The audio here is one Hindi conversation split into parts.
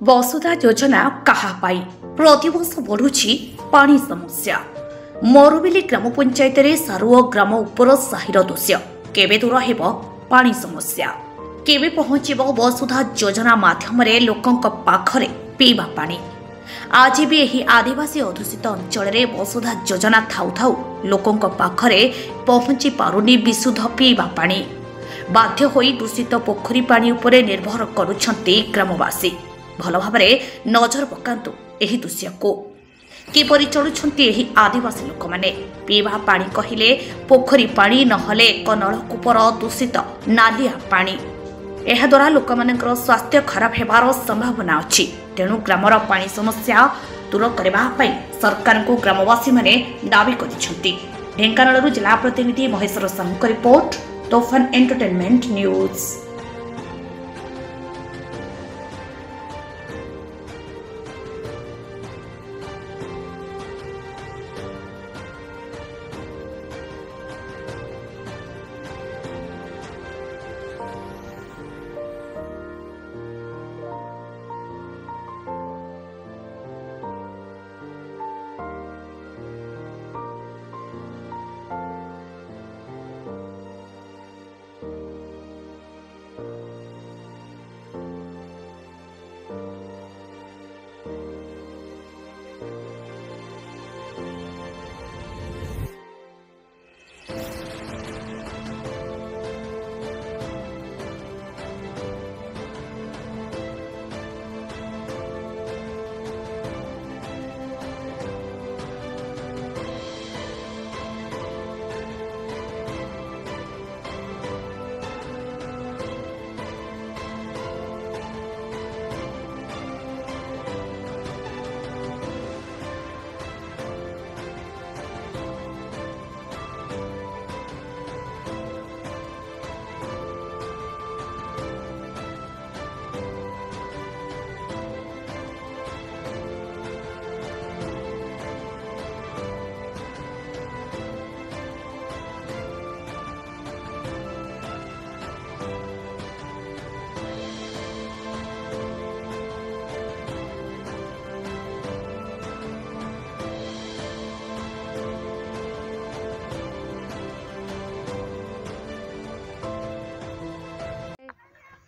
वसुधा योजना कहा पाई प्रतिवर्ष बढ़ुछि पानी समस्या। मरुबिली ग्राम पंचायत रे सारुओ ग्राम उपर साहिर दृश्य केबे दूर हेब पानी समस्या केबे पहुंचब वसुधा योजना माध्यम लोकंक पाखरे पीवा पानी। आज भी यही आदिवासी अधुषित अंचल रे वसुधा योजना थाउ थाउ लोकंक पाखरे पहुंची पारुनी विशुद्ध पीवा पानी। बाध्य होई दूषित पोखरी पानी उपरे निर्भर करुछंती ग्रामवासी। भल भावरे नजर पकांतु एही दृश्य को किपरि चलुछंती एही आदिवासी लोक माने। पीवा पानी कहिले पोखरी पानी नहले एक नलकूपर दूषित नालिया पानी। एहा द्वारा लोक मानकर स्वास्थ्य खराब हेबार संभावना अछि। तेणु ग्रामर पानी समस्या दूर करबा पई सरकार को ग्रामवासी माने दाबी करिसंती। ढेंकानालରୁ जिला प्रतिनिधि महेश्वर साहूଙ୍କ रिपोर्ट, तोफान एंटरटेनमेंट न्यूज।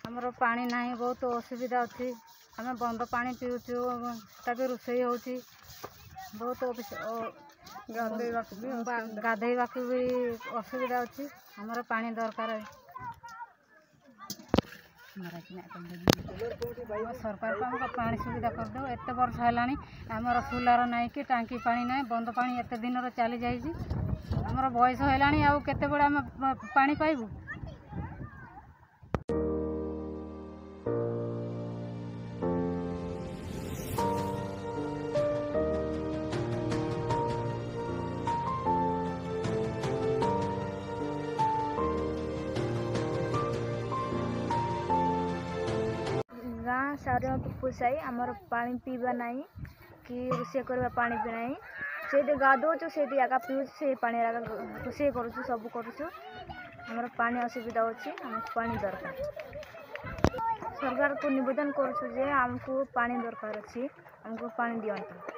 हमरो पानी नहीं बहुत असुविधा अच्छी। आम बंद पानी पीऊँ ताकि रोषे हो बहुत गाधेवा भी असुविधा अच्छी। हमारा पानी दरकार है। सरकार को हमको पानी सुविधा कर दो। एत वर्ष है आमर सोलार नहीं कि टांकी पानी नहीं, बंद पानी एत दिन चली जाइए। आमर बयस है आउ केते बड़े आम पानी पाइबू। गाँ सारे पुसाई आमर पानी पीवा नहीं कि रोषे करवा पानी भी नहीं। से गाधोचु से आगा पीऊँ से पानी रोषे करूँ सब करूँ। आमर पानी असुविधा अच्छी, आमको पानी दरकार। सरकार को निवेदन करूँ जे आमको पानी दरकार अच्छी, आमको पानी दियंतु।